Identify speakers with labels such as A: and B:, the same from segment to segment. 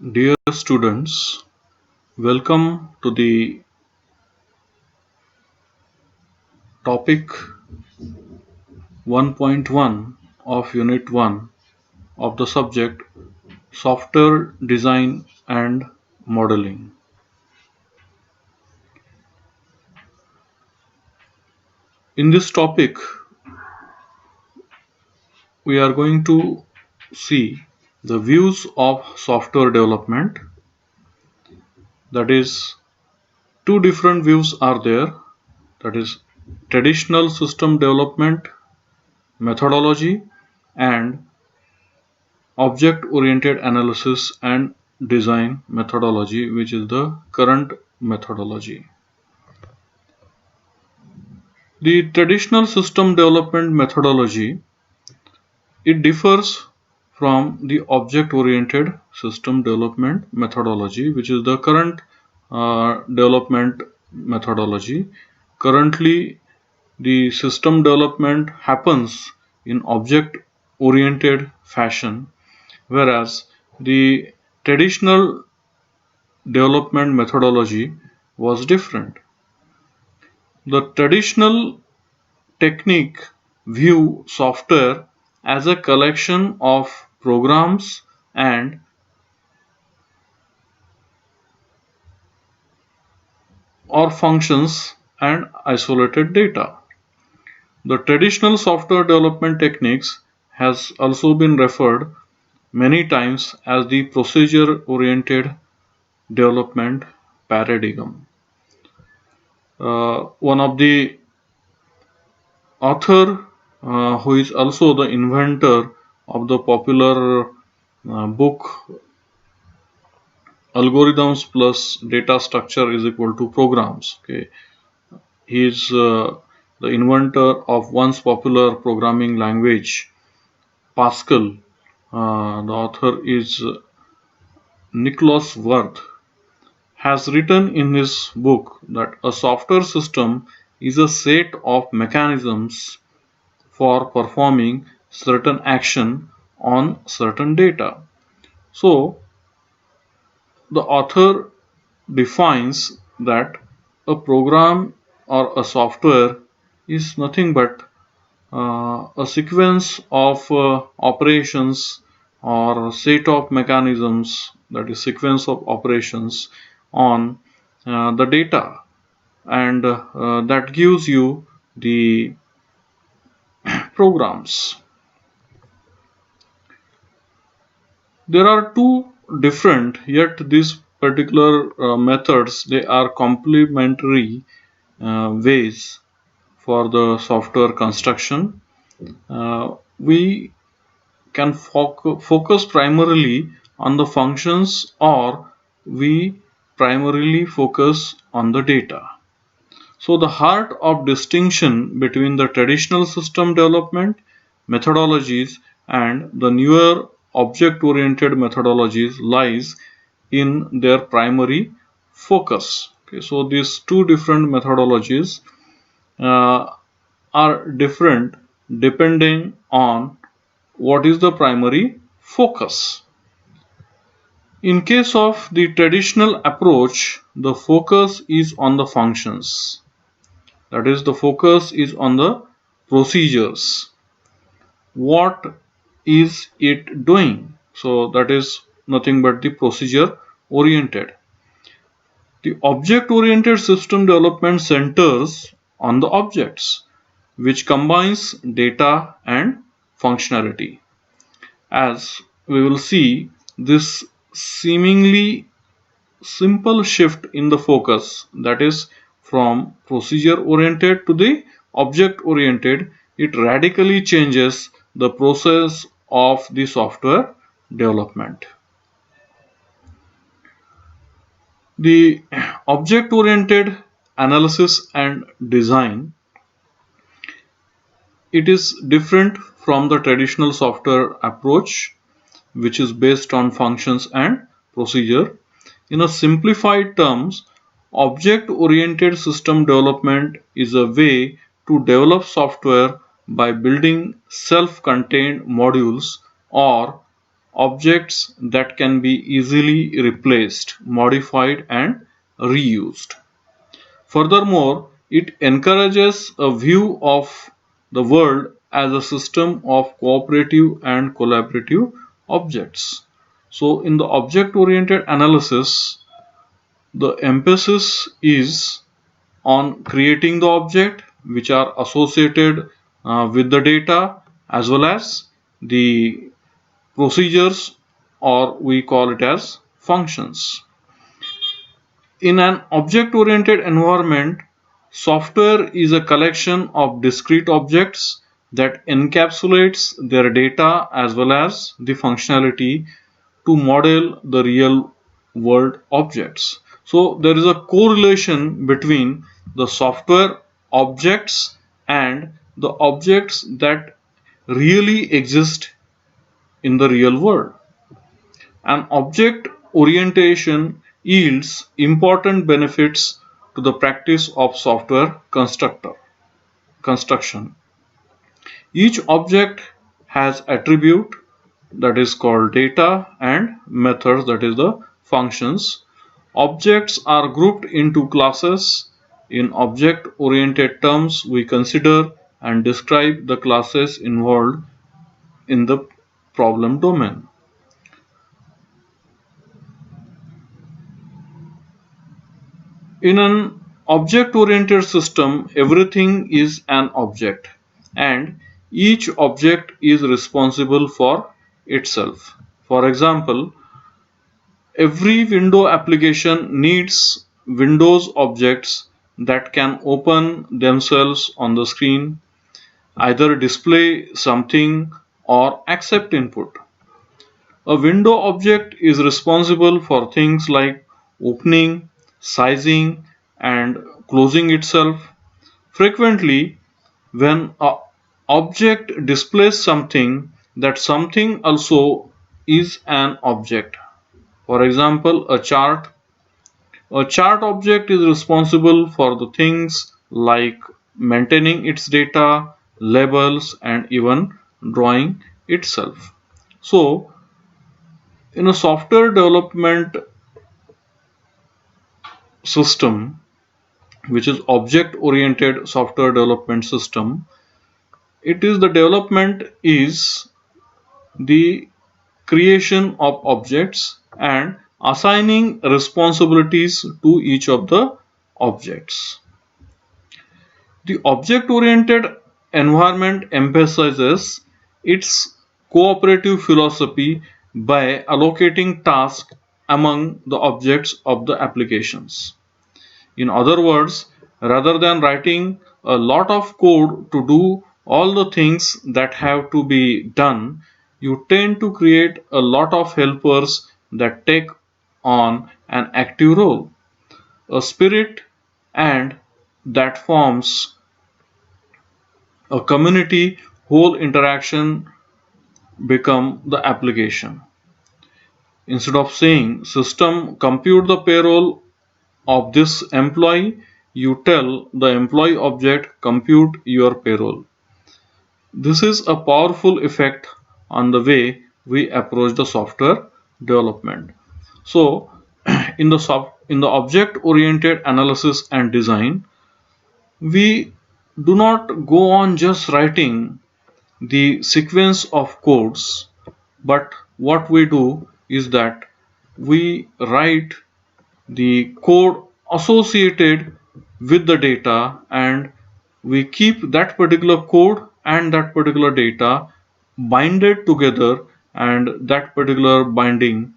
A: Dear students, welcome to the topic 1.1 of Unit 1 of the subject Software Design and Modeling. In this topic, we are going to see the views of software development. That is, two different views are there. That is, traditional system development methodology and object-oriented analysis and design methodology, which is the current methodology. The traditional system development methodology, it differs from the object-oriented system development methodology, which is the current development methodology. Currently, the system development happens in object-oriented fashion, whereas the traditional development methodology was different. The traditional technique view software as a collection of programs and or functions and isolated data. The traditional software development techniques has also been referred many times as the procedure oriented development paradigm. One of the author who is also the inventor of the popular book Algorithms plus Data Structure is equal to Programs. Okay, he is the inventor of once popular programming language Pascal. The author is Nicholas Wirth, has written in his book that a software system is a set of mechanisms for performing certain action on certain data. So the author defines that a program or a software is nothing but a sequence of operations or a set of mechanisms, that is sequence of operations on the data, and that gives you the programs. There are two different, yet these particular methods, they are complementary ways for the software construction. We can focus primarily on the functions, or we primarily focus on the data. So the heart of distinction between the traditional system development methodologies and the newer object-oriented methodologies lies in their primary focus. Okay, so these two different methodologies uh, are different depending on what is the primary focus. In case of the traditional approach, the focus is on the functions. That is, the focus is on the procedures. What is it doing? So that is nothing but the procedure oriented. The object oriented system development centers on the objects, which combines data and functionality. As we will see, this seemingly simple shift in the focus, that is from procedure oriented to the object oriented, it radically changes the process of the software development. The object oriented analysis and design, it is different from the traditional software approach, which is based on functions and procedure. In a simplified terms, object-oriented system development is a way to develop software by building self-contained modules or objects that can be easily replaced, modified, and reused. Furthermore, it encourages a view of the world as a system of cooperative and collaborative objects. So, in the object oriented analysis, the emphasis is on creating the object which are associated with the data as well as the procedures, or we call it as functions. In an object-oriented environment, software is a collection of discrete objects that encapsulates their data as well as the functionality to model the real world objects. So there is a correlation between the software objects and the objects that really exist in the real world. An object orientation yields important benefits to the practice of software construction. Each object has attribute, that is called data, and methods, that is the functions. Objects are grouped into classes. In object oriented terms, we consider and describe the classes involved in the problem domain. In an object-oriented system, everything is an object, and each object is responsible for itself. For example, every window application needs Windows objects that can open themselves on the screen, either display something or accept input. A window object is responsible for things like opening, sizing, and closing itself. Frequently, when an object displays something, that something also is an object. For example, a chart. A chart object is responsible for the things like maintaining its data, labels, and even drawing itself. So, in a software development system, which is object oriented software development system, it is the development is the creation of objects and assigning responsibilities to each of the objects. The object oriented environment emphasizes its cooperative philosophy by allocating tasks among the objects of the applications. In other words, rather than writing a lot of code to do all the things that have to be done, you tend to create a lot of helpers that take on an active role, a spirit, and that forms a community whole interaction become the application. Instead of saying system compute the payroll of this employee, you tell the employee object compute your payroll. This is a powerful effect on the way we approach the software development. So, in the object oriented analysis and design, we do not go on just writing the sequence of codes, but what we do is that we write the code associated with the data, and we keep that particular code and that particular data binded together, and that particular binding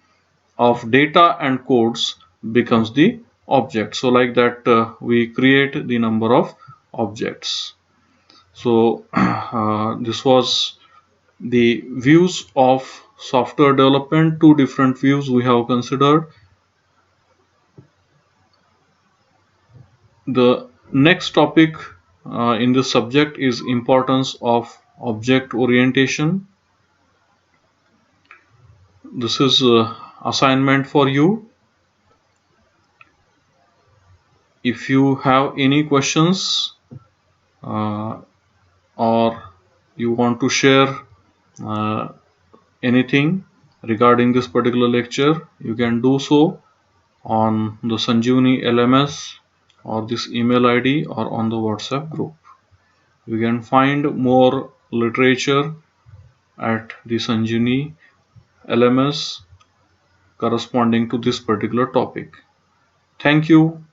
A: of data and codes becomes the object. So like that, we create the number of objects. So this was the views of software development. Two different views we have considered. The next topic in this subject is importance of object orientation. This is assignment for you. If you have any questions or you want to share anything, regarding this particular lecture, you can do so on the Sanjeevani LMS or this email ID or on the WhatsApp group. You can find more literature at the Sanjeevani LMS corresponding to this particular topic. Thank you.